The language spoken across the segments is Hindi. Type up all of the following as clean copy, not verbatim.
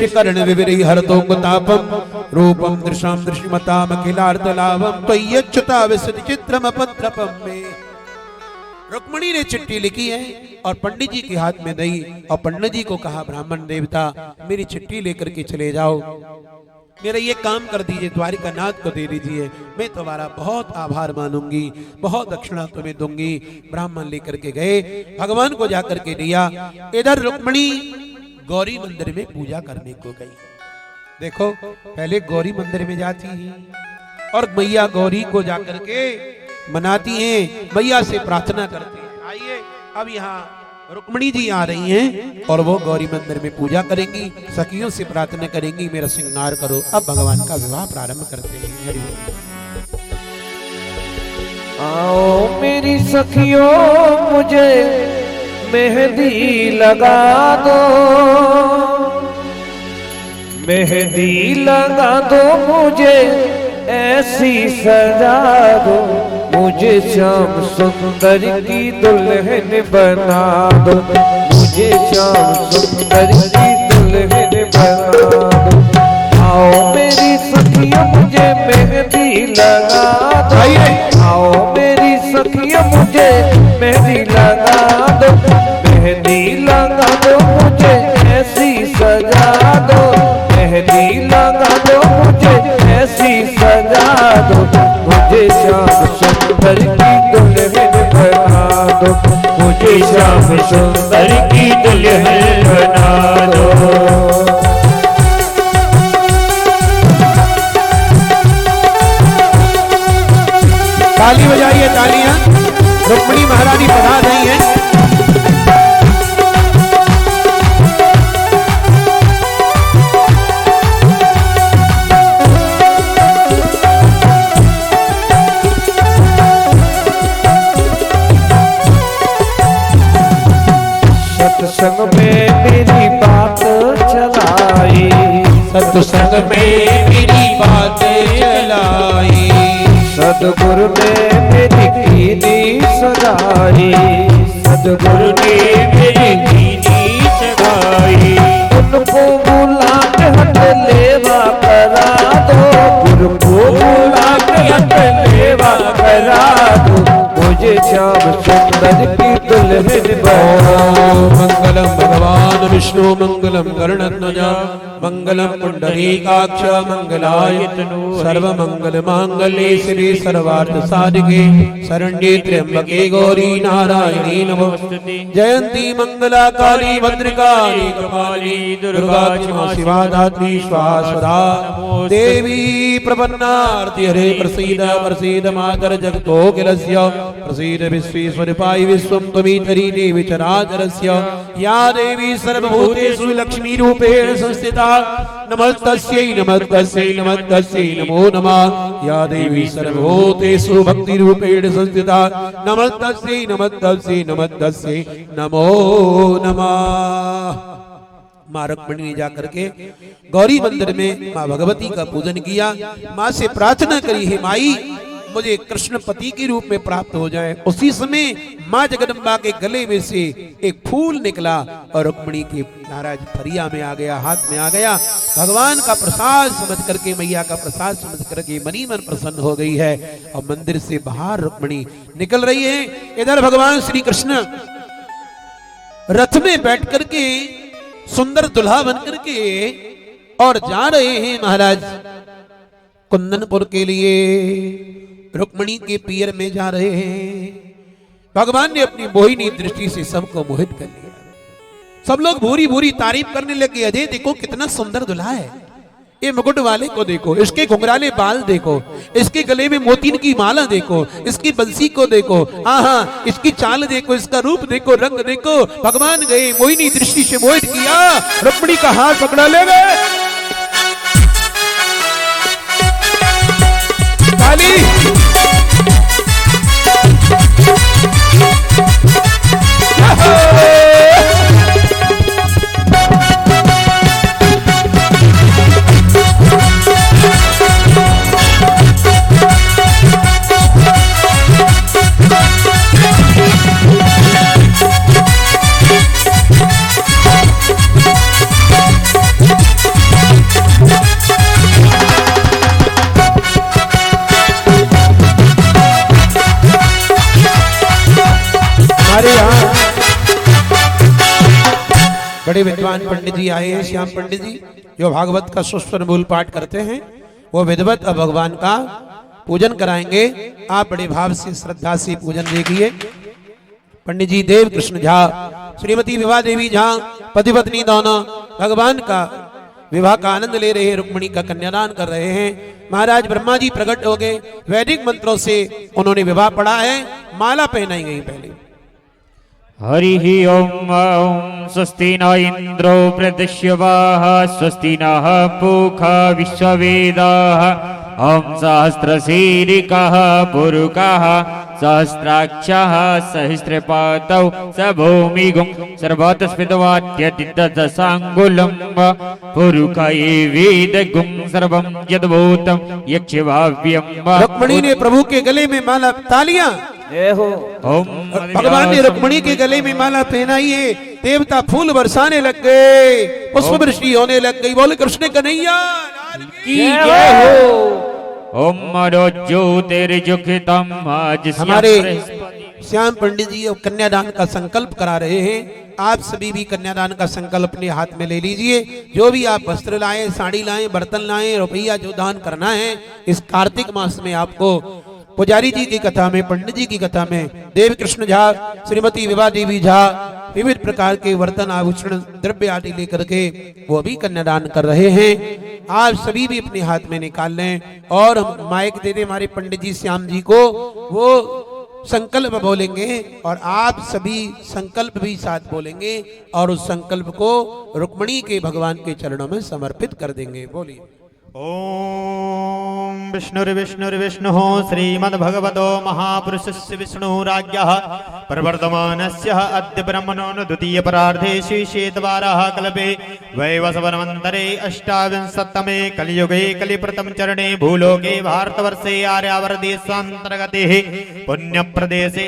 कर्ण विविरी हरतोंगतापम रूपम दृशाम दृश्यमताम अखिलार्धलाभम त्वय्यच्युता विचित्रम पत्रपम में। रुक्मिणी ने चिट्ठी लिखी है और पंडित जी के हाथ में दी और पंडित जी को कहा ब्राह्मण देवता मेरी चिट्ठी लेकर के चले जाओ, मेरा ये काम कर दीजिए, द्वारिकानाथ को दे दीजिए, मैं तुम्हारा बहुत आभार मानूंगी, बहुत दक्षिणा तुम्हें दूंगी। ब्राह्मण लेकर के गए, भगवान को जाकर के दिया। इधर रुक्मिणी गौरी मंदिर में पूजा करने को गई। देखो पहले गौरी मंदिर में जाती है और मैया गौरी को जाकर के मनाती हैं, मैया से प्रार्थना करती हैं। आइए अब यहाँ रुक्मिणी जी आ रही हैं और वो गौरी मंदिर में पूजा करेंगी, सखियों से प्रार्थना करेंगी मेरा श्रृंगार करो। अब भगवान का विवाह प्रारंभ करते हैं। हरि आओ मेरी सखियों मुझे मेहंदी लगा दो, मेहंदी लगा दो मुझे ऐसी सजा दो, मुझे श्याम सुंदर की दुल्हन बना दो, मुझे श्याम सुंदर की दुल्हन बना दो। आओ मेरी सखियों मुझे मेहंदी लगा दो, आओ मेरी सखियों मुझे मेहंदी लगा दो, मेहंदी लगा दो मुझे ऐसी सजा दो, मेहंदी लगा दो मुझे ऐसी सजा दो, मुझे श्याम सुंदर की दुल्हन बना दो, मुझे श्याम सुंदर की दुल्हन बना दो। ताली बजाइए, तालियां। रुक्मिणी महारानी पधार रही हैं। सत्संग में मेरी बात चलाई, सत्संग में मेरी बात चलाई, सदगुरु ने मेरी कीनी सगाई, सदगुरु ने मेरी कीनी सगाई, उनको बुला के हट लेवा करा दो, गुरु को बुला के हट लेवा करा दो, मुझे श्याम सुंदर की दुल्हन बना। मंगलम भगवान विष्णु मंगलम गरुड़ध्वज मंगलम पुंडरीकाक्ष मंगलायतनु सर्व मंगल मांगल्ये श्री सर्वार्थ साधिके शरण्ये त्र्यंबके गौरी नारायणी नमोस्तुते। जयंती मंगला काली भद्रकाली कपाली दुर्गा क्षमा शिवा धात्री स्वाहा देवी प्रपन्नार्ति हरे प्रसीद प्रसीद मातर जगतोऽखिलस्य प्रसीद विश्वेश्वरपायि विश्वं त्वमीतरी देवी चराचरस्य या देवी सर्वभूतेषु लक्ष्मी रूपेण संस्थिता नमस्तस्यै नमस्तस्यै नमस्तस्यै नमो नमः। या देवी सर्वभूतेषु भक्ति रूपेण संस्थिता नमस्तस्यै नमस्तस्यै नमस्तस्यै नमो नमः। माँ रुक्मिणी ने जाकर के गौरी मंदिर में माँ भगवती का पूजन किया, माँ से प्रार्थना करी है माई मुझे कृष्ण पति के रूप में प्राप्त हो जाए। उसी समय माँ जगदम्बा के गले में से एक फूल निकला और रुक्मिणी के महाराज फरिया में आ गया, हाथ में आ गया। भगवान का प्रसाद समझ करके, मैया का प्रसाद समझ करके मनी मन प्रसन्न हो गई है और मंदिर से बाहर रुक्मिणी निकल रही है। इधर भगवान श्री कृष्ण रथ में बैठ करके सुंदर दुल्हा बन करके और जा रहे हैं महाराज कुंदनपुर के लिए। रुक्मिणी के पियर में जा रहे हैं। भगवान ने अपनी मोहिनी दृष्टि से सबको मोहित कर लिया। सब लोग भूरी भूरी तारीफ करने लगे, अजय देखो कितना सुंदर दुल्हा है, ये मुकुट वाले को देखो, इसके घुंघराले बाल देखो, इसके गले में मोतिन की माला देखो, इसकी बंसी को देखो, हाँ इसकी चाल देखो, इसका रूप देखो, रंग देखो। भगवान गए मोहिनी दृष्टि से मोहित किया, रुक्मिणी का हाथ पकड़ा ले गए। बड़े विद्वान पंडित जी आए हैं, श्याम पंडित जी, जो भागवत का सुस्वर मूल पाठ करते हैं। वो विधिवत अब भगवान का पूजन कराएंगे। आप बड़े भाव से श्रद्धा से पूजन देखिए। पंडित जी देव कृष्ण झा, श्रीमती विवाह देवी झा, पति पत्नी दोनों भगवान का विवाह का आनंद ले रहे हैं, रुक्मिणी का कन्यादान कर रहे हैं। महाराज ब्रह्मा जी प्रकट हो गए, वैदिक मंत्रों से उन्होंने विवाह पढ़ा है, माला पहनाई गई पहले। हरि ओम ओम स्वस्ति न इंद्रो प्रदस्यवाः स्वस्ति नः पूषा विश्ववेदाः ओम सहस्रशीर्षः पुरुषः सहस्राक्षः सहस्रपातौ स भूमिगुं सर्वतस्मितवात्यतिदशाङ्गुलं पुरुष एवेदगुं सर्वं यद्भूतं यक्षभाव्यं। रुक्मिणी ने प्रभु के गले में माला तालियां, भगवान ने रुक्मिणी के गले में माला पहनाई है। देवता फूल बरसाने लग गए, पुष्प वृष्टि होने लग गई। बोले कृष्ण कन्हैया की जय हो। ओम ज्योतिर्जुखितम। हमारे श्याम पंडित जी कन्यादान का संकल्प करा रहे हैं। आप सभी भी कन्यादान का संकल्प अपने हाथ में ले लीजिए। जो भी आप वस्त्र लाएं, साड़ी लाएं, बर्तन लाएं, रुपया जो दान करना है, इस कार्तिक मास में आपको पुजारी जी की कथा में, पंडित जी की कथा में देव कृष्ण झा, श्रीमती विवाह देवी झा विविध प्रकार के बर्तन आभूषण द्रव्य आदि लेकर के वो भी कन्यादान कर रहे हैं। आप सभी भी अपने हाथ में निकाल लें और हम माइक दे दें हमारे पंडित जी श्याम जी को। वो संकल्प बोलेंगे और आप सभी संकल्प भी साथ बोलेंगे और उस संकल्प को रुक्मिणी के भगवान के चरणों में समर्पित कर देंगे। बोलिए ओम विष्णुर्विष्णुर्विष्णुः श्रीमद्भगवतो महापुरुषस्य विष्णुराज्ञः प्रवर्तमानस्य अद्य ब्रह्मणो द्वितीय परार्धे श्रीशेतवारः कल्पे वैवस्वतमन्तरे अष्टाविंशत्तमे कलियुगे कलिप्रथम चरणे भूलोके भारतवर्षे आर्यावर्तदेशान्तर्गते पुण्यप्रदेशे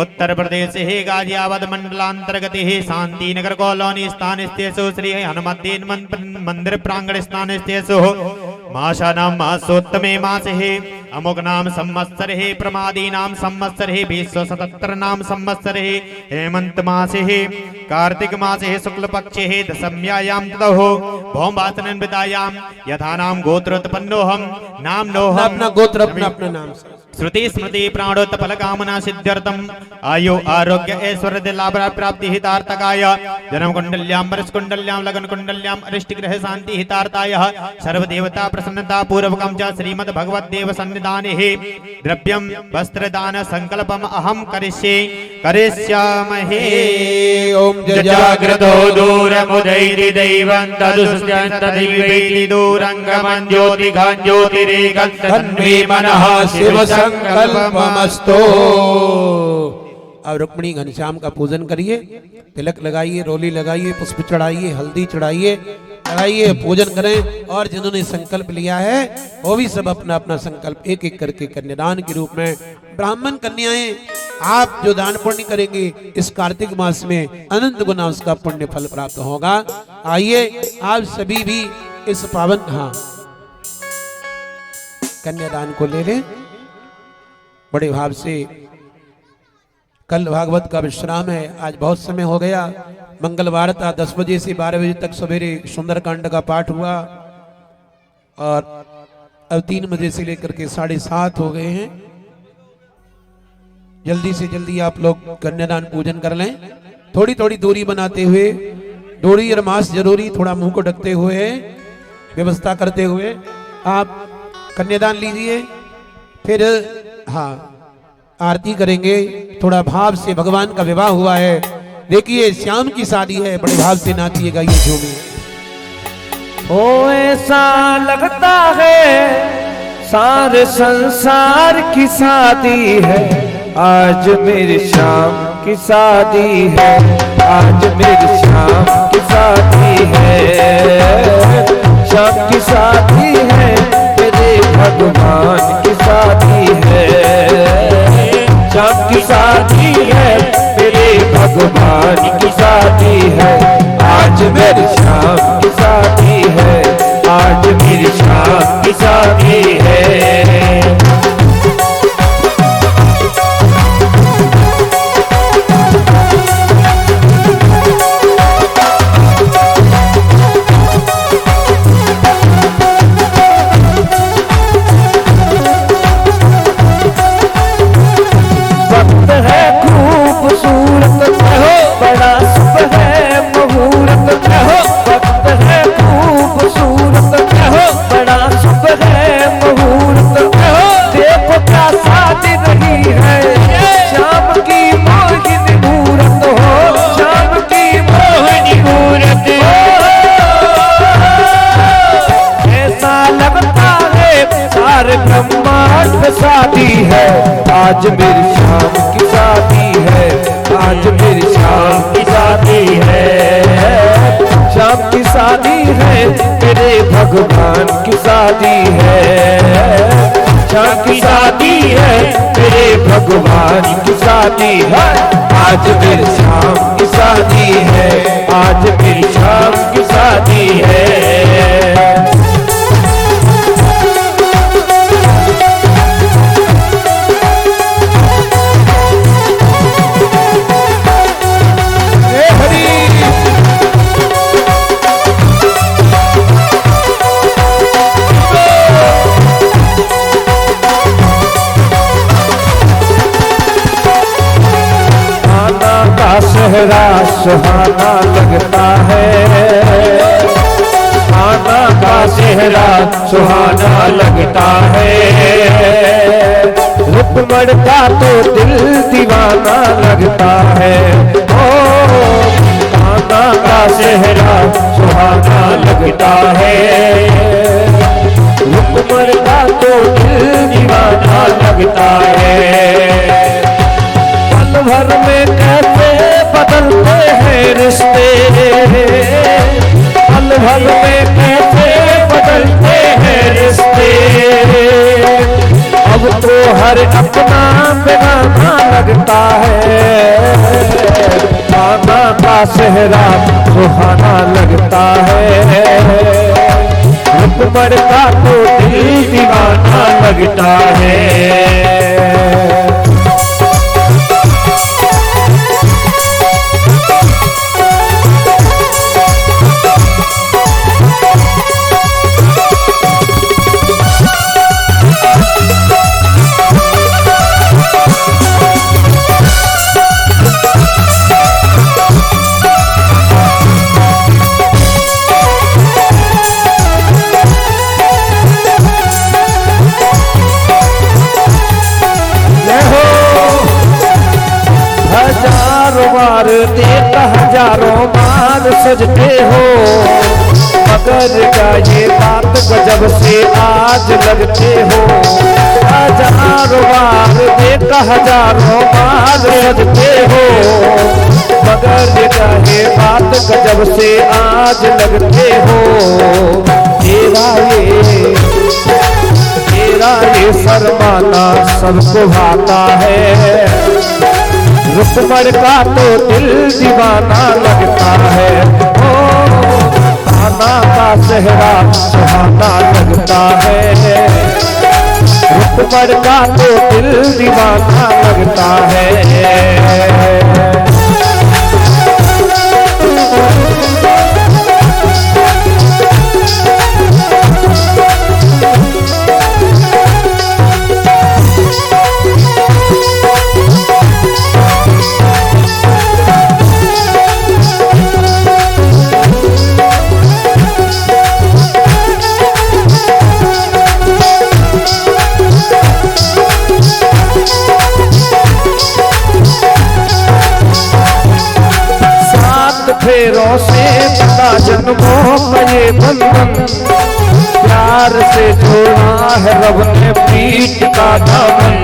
उत्तरप्रदेशे गाजियाबाद मंडलान्तर्गते शांतिनगर कॉलोनी स्थानस्थेषु श्री हनुमतेन मंदिर प्रांगण स्थानस्थेषु मासानां मासोत्तमे मासे अमुक नाम संवत्सरे प्रमादी नाम संवत्सरे 277 नाम संवत्सरे हेमंत मासे कार्तिक मासे शुक्ल पक्षे दशम्यायां ततो भौमवासनन विदायां यथा नाम गोत्रोत्पन्नोहम नाम नोहम। अपना गोत्र अपना नाम श्रुति स्मृति प्राणोत्पल कामना सिद्ध्यर्थम आयु आरोग्य ऐश्वर्य लाभ प्राप्ति हितार्थकाय जन्म कुंडल्यां वर्ष कुंडल्यां लगन कुंडल्यां अरिष्ट ग्रह शांति हितार्थाय सर्व देवता प्रसन्नता पूर्वकं च श्रीमद् भगवत देव सन्निधाने द्रव्यं वस्त्र दान संकल्पम अहम करिष्यामहे। ओम जाग्रतो दूरमुदैरि दैवं तदुस्त्यन्तदैवैति दूरङ्गमं ज्योतिघं ज्योतिरेकं तन्मे मनः शिव संकल्पमस्तु। अब रुक्मिणी घनश्याम का पूजन करिए, तिलक लगाइए, रोली लगाइए, पुष्प चढ़ाइए, हल्दी चढ़ाइए, लगाइए, पूजन करें। और जिन्होंने संकल्प लिया है वो भी सब अपना अपना संकल्प एक एक करके कन्यादान के रूप में। ब्राह्मण कन्याएं आप जो दान पुण्य करेंगे इस कार्तिक मास में अनंत गुना उसका पुण्य फल प्राप्त होगा। आइए आप सभी भी इस पावन कन्यादान को ले लें बड़े भाव से। कल भागवत का विश्राम है, आज बहुत समय हो गया। मंगलवार था, 10 बजे से 12 बजे तक सवेरे सुंदरकांड का पाठ हुआ और अब 3 बजे से लेकर के 7:30 हो गए हैं। जल्दी से जल्दी आप लोग कन्यादान पूजन कर लें। थोड़ी थोड़ी दूरी बनाते हुए, डोरी और मास्क जरूरी, थोड़ा मुंह को ढकते हुए व्यवस्था करते हुए आप कन्यादान लीजिए। फिर हाँ आरती करेंगे। थोड़ा भाव से, भगवान का विवाह हुआ है, देखिए श्याम की शादी है, बड़े भाव से नाचिएगा ये झूमिए। ओ ऐसा लगता है सारे संसार की शादी है, आज मेरी श्याम की शादी है, आज मेरी श्याम की शादी है, श्याम की शादी है, मेरे भगवान की शादी है, श्याम की शादी है, मेरे भगवान की शादी है, आज मेरी श्याम की शादी है, आज मेरी श्याम की शादी है। खूबसूरत बड़ा शुभ है मुहूर्त, देखो क्या शादी रही है शाम की मोहिनी मूरत हो, शाम की मोहिनी मूरत। ऐसा लगता है सारे ब्रह्मांड में शादी है, आज मेरी शाम की शादी है, आज मेरी शाम की शादी है, शाम की शादी है, मेरे भगवान की शादी है, शाम की शादी है, मेरे भगवान की शादी है, आज मेरी शाम की शादी है, आज मेरी शाम की शादी है। सहरा सुहाना लगता है, आना का सेहरा सुहाना लगता है, रुकमण का तो दिल दीवाना लगता है, ओ आना का सेहरा सुहाना लगता है, रुकमण का तो दिल दीवाना लगता है। पल भर में कैसे बदलते हैं रिश्ते, पल भर में कैसे बदलते हैं रिश्ते, अब तो हर अपना बेगाना लगता है, आना का सेहरा सुहाना लगता है, रुकमण का तो दिल दीवाना लगता है। देख हजारों बार सजते हो, मगर क्या ये बात गजब से आज लगते हो, हजारों बार देख हजारों बार सजते हो, मगर क्या ये बात गजब से आज लगते हो, तेरा ये शर्माना सबको भाता है, रुकमण का तो दिल दीवाना लगता है, ओ आना का सेहरा सुहाना लगता है, रुकमण का तो दिल दीवाना लगता है। फेरों से बता जन्मों का ये बंधन, प्यार से जोड़ा है रब ने पीठ का दामन,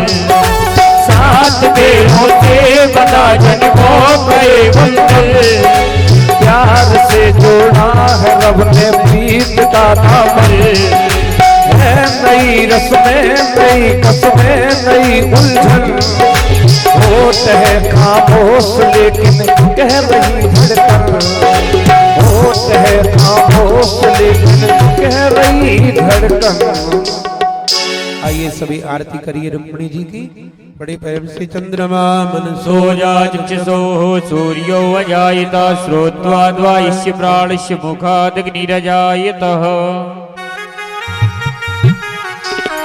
साथ फेरों से बता जन्मों का ये बंधन, प्यार से जोड़ा है रब ने पीठ का दामन, है नई रस्में नई कसमें नई उलझन, होठ है खामोश लेकिन कह रही धड़कन, होठ है खामोश लेकिन कह रही धड़कन। आइए सभी आरती करिए रुक्मिणी जी की बड़े प्रेम से। चंद्रमा मनसो सोजाचक्षुषो सूर्यो अजायत श्रोत्वा द्वायस्य प्राणस्य मुखादग्निरजायतः।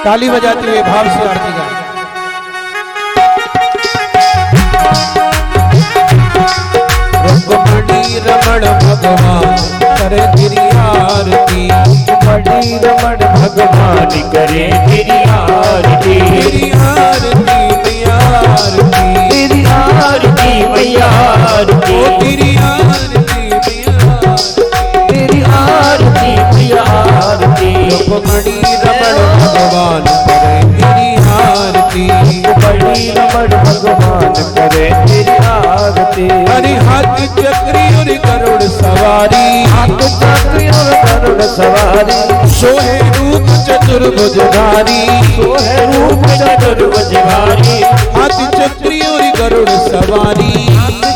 ताली बजाते हुए भाव से आरती गाएं। रुक्मिणी रमण भगवान कर गिरी आरती। भगवान करे तेरी आरती, तेरी आरती मैया आरती, तेरी आरती मैया आरती, ओ तेरी आरती मैया, तेरी आरती मैया आरती। रुक्मणी रमण भगवान करे तेरी आरती, बड़ी रमण भगवान करे तेरी आरती। हरि हाथ चक्री और गरुड़ सवारी, हाथ चक्री और गरुड़ सवारी, सोहे रूप चतुर्भुजधारी, सोहे रूप चतुर्भुजधारी। हाथ चक्री और गरुड़ सवारी,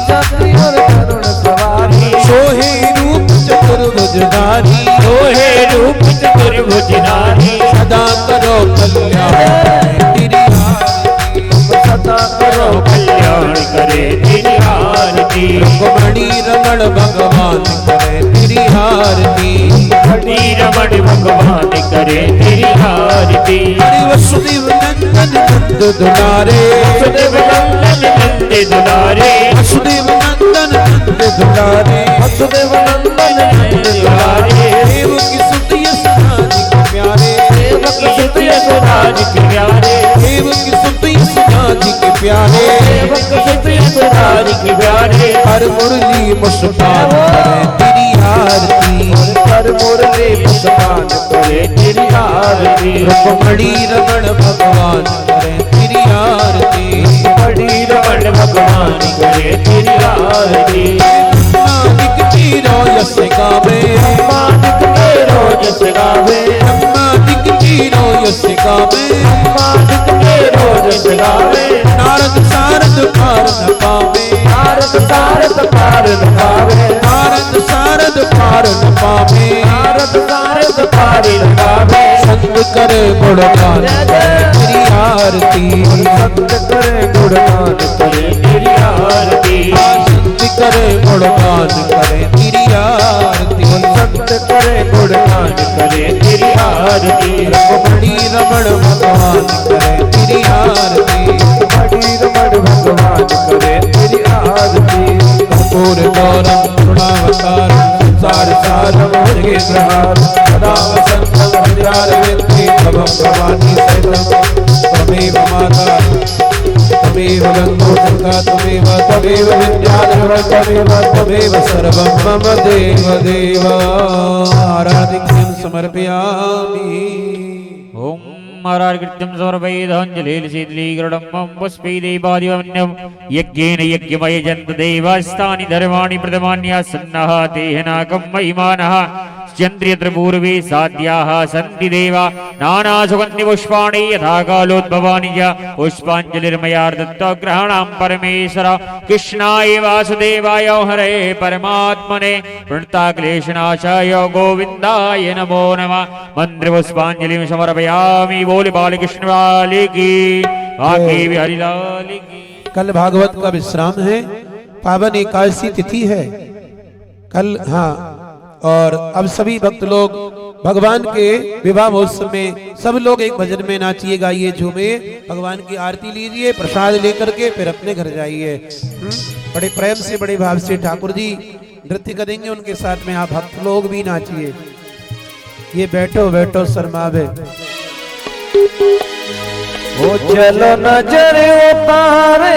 चक्री और गरुड़ सवारी, सोहे रूप चतुर्भुजधारी, सोहे रूप चतुर्भुजधारी। सदा करो कल्याण तेरी आरती, सदा करो कल्याण करे तेरी आरती, रुक्मणी रमण भगवान करे तेरी आरती, बड़ी रमण भगवान करे तेरी आरती। हरि वसुदेव नंदन नंद दुलारे, वसुदेव नंदन नंद दुलारे, वसुदेव नंदन नंद दुलारे, वसुदेव नंदन नंद दुलारे। देव की सुतिय सुनाज के प्यारे, देव की सुतिय सुनाज के प्यारे, देव की सुतिय सुनाज के प्यारे, देव की सुतिय सुनाज के प्यारे। हर मुरली मुस्कान करे तेरी आरती, हर मुरली मुस्कान करे तेरी आरती। रुक्मणी रमण भगवान करे तेरी आरती, बड़ी रमण भगवान करे तेरी आरती। मानिक चीरो यस गावे, मानिक मेरो जस गावे, मानिक चीरो यस गावे, मानिक मेरो जस गावे। नारद सारद पार न पावे, नारद सारद पार न पावे, नारद सारद पार न पावे, नारद सारद पार न पावे। संग करे गुणगान करे तेरी आरती, संत करे गुणगान करे तेरी आरती। संग करे गुणगान करे तेरी आरती, संत करे गुणगान करे तेरी आरती। रुक्मणी रमण भगवान करे तेरी आरती, बड़ी रमण भगवान करे तेरी आरती। कर्पूर गौरम करुणावतारम संसार सारम भुजगे प्रहार, सदा वसंतम हृदयारविंदे भवं भवानी सहितं, त्वमेव माता त्वमेव गंगो गंगा त्वमेव त्वमेव विद्याधर त्वमेव त्वमेव सर्वं मम देव देव। आराधिक्यं समर्पयामि। ओम आरार्कृत्यं समर्पयेदञ्जलिर् शीतलीकरणं मम पुष्पे देवादिवन्यं यज्ञेन यज्ञमयजन्त देवास्तानि धर्माणि प्रथमान्यासन्नः तेहनाकं महिमानः चन्द्रियत्र पूर्वे साध्याः सन्ति देवा नानासुगन्धिपुष्पाणि यथा कालोद्भवानि च पुष्पाञ्जलिर्मयार्दत्तो ग्रहणां परमेश्वर कृष्णाय वासुदेवाय हरे परमात्मने प्रणताक्लेशनाशाय गोविन्दाय नमो नमः। मन्त्रपुष्पाञ्जलिं समर्पयामि। बोले बालकृष्ण वाले की, आगे बिहारी लाल की। कल भागवत का विश्राम है, पावन एकादशी तिथि है कल। हाँ, और अब सभी भक्त लोग भगवान के विवाह महोत्सव में सब लोग एक भजन में नाचिए गाइए झूमिए, भगवान की आरती लीजिए, प्रसाद लेकर के फिर अपने घर जाइए। बड़े प्रेम से बड़े भाव से ठाकुर जी नृत्य करेंगे, उनके साथ में आप भक्त लोग भी नाचिए। ये बैठो बैठो शर्मावे। ओ चलो नजर उतारे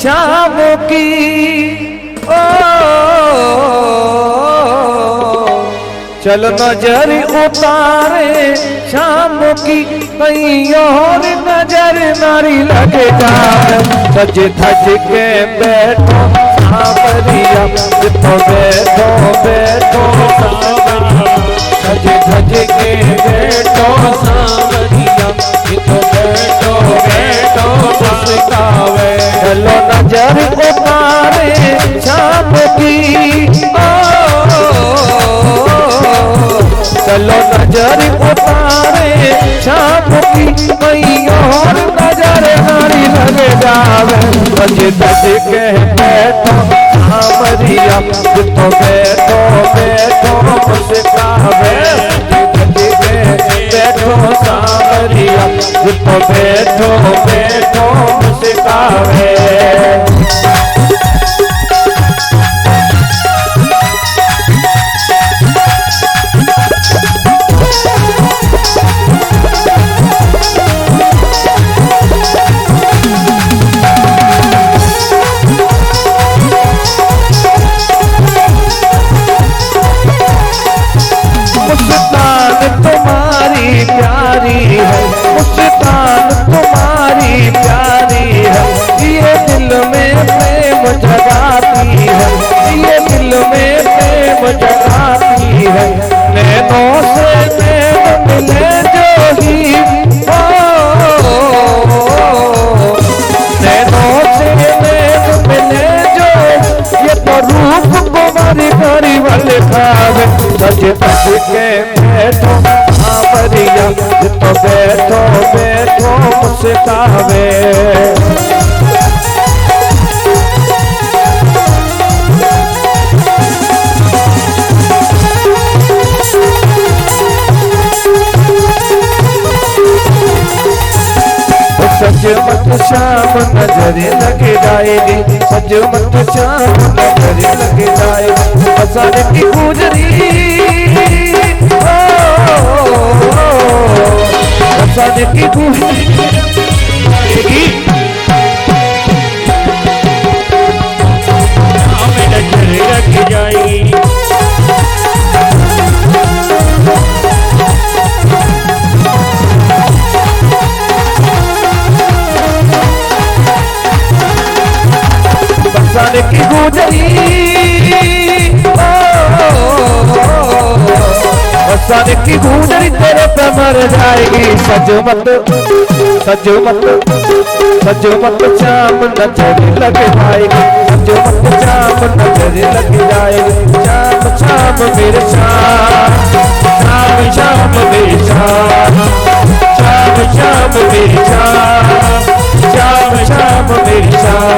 शाम की, ओ चलो नजर उतारे शाम की, कहीं और नजर नारी लगे जाए। सज धज के बैठो सावरिया, तो बैठो बैठो सावरिया, सज धज के बैठो सांवरिया, तो बैठो बैठो मुस्कावे। चलो नजर उतारे शाम की, चलो नजर उतारे शाम की, कहीं और नजर नारी लगे जावे। सज धज के बैठो सावरिया, तो बैठो बैठो मुस्कावे। सज धज के बैठो सावरिया, तो बैठो बैठो मुस्कावे। मुस्कान तुम्हारी प्यारी है, मुस्कान तुम्हारी प्यारी है, ये दिल में प्रेम जगाती है, ये दिल में प्रेम जगाती है। नैनों से नैन मिले जो ही नैनों से नैन मिले जो, ये तो रूप कुमारी गरी वाले खावे। सज सज के बैठो सावरिया, तो बैठो बैठो मुस्कावे। सज मत शाम नजर लग जाएगी, सज मत शाम नजर लग जाएगी। फसाने की गुजरी फसाने की गुजरी नजर लग जाएगी। फसाने की गुजरी फसाने की गुजरी तेरे पे मर जाएगी। सज मत सज मत सज मत शाम नजर लग जाएगी, सज मत शाम नजर लग जाएगी। शाम शाम मेरे शाम, शाम शाम मेरे शाम, शाम शाम मेरे शाम, शाम शाम मेरी शाम।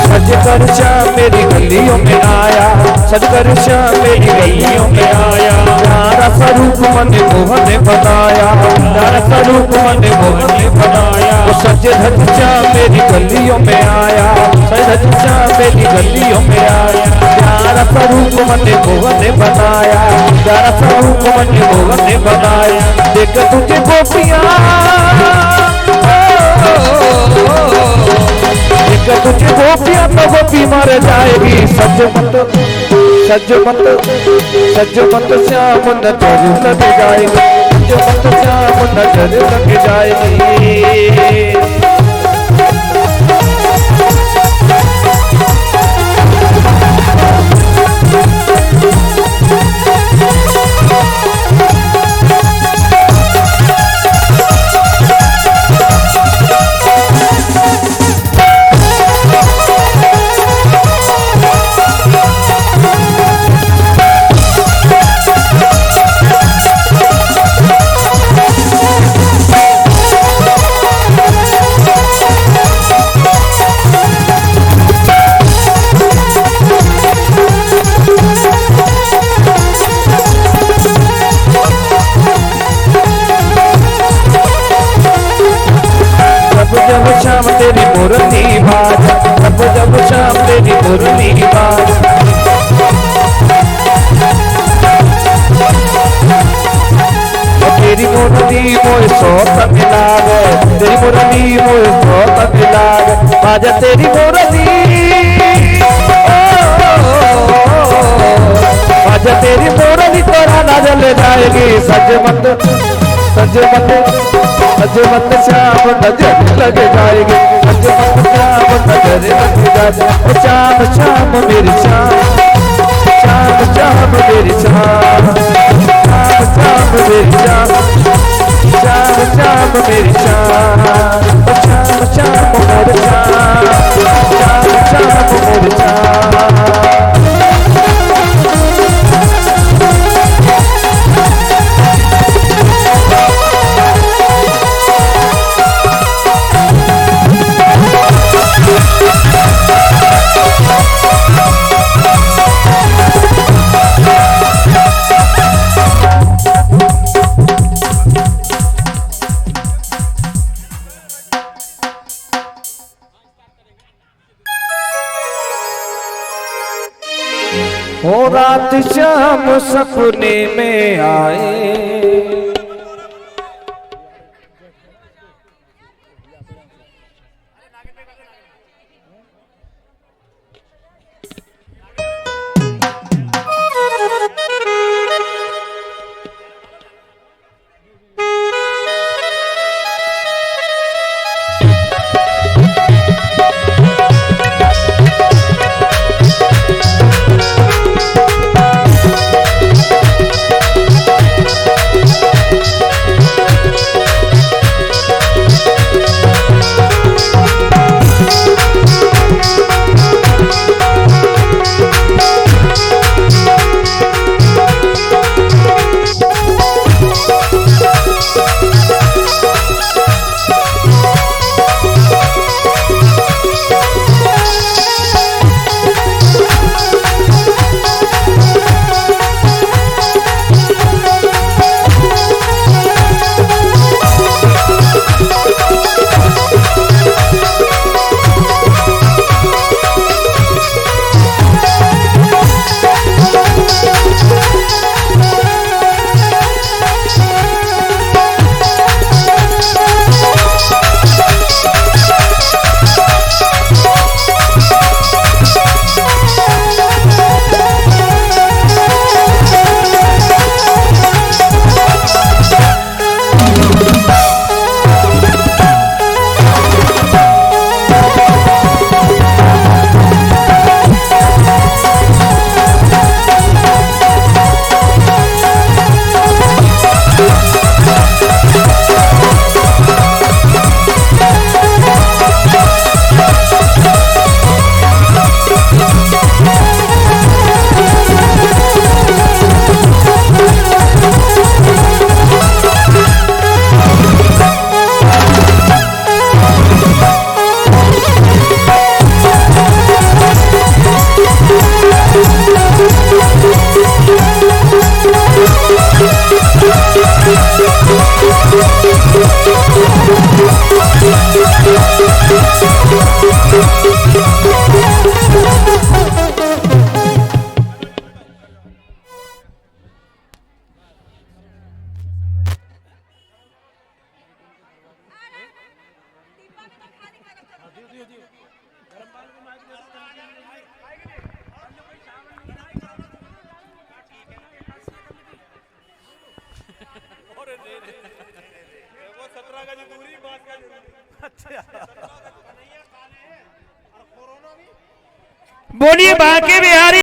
सजकर शाम मेरी गलियों में आया, सजकर शाम मेरी गलियों में आया। प्यारा स्वरूप मन मोहन ने बनाया, प्यारा स्वरूप मन मोहन ने बनाया। सज धज शाम मेरी गलियों में आया, सज धज शाम मेरी गलियों में आया। प्यारा स्वरूप मन मोहन ने बनाया, प्यारा स्वरूप मन मोहन ने बनाया। देख तुझे गोपियां तुझे गोपियां तो गोपी मर जाएगी। सज मत सज मत सज मत श्याम नजर लग जाएगी, सज मत श्याम नजर लग जाएगी। जब शाम तेरी मुरली बाज, जब शाम तेरी मुरली बाज। तेरी मुरली मोए सोत मिलावे, तेरी मुरली मोए सोत मिलावे। बाजा तेरी मुरली बाजा तेरी मुरली तोरा नजर ले जाएगी। सज मत सज मत सज मत श्याम नजर लग जाएगी, सज मत श्याम नजर लग जाएगी। शाम शाम मेरी शाम, शाम शाम मेरी शाम, शाम शाम मेरी शाम, शाम शाम मेरी शाम, शाम शाम मेरी शाम, शाम शाम मेरी शाम। रात शाम सपने में आए। बोलिए बांके बिहारी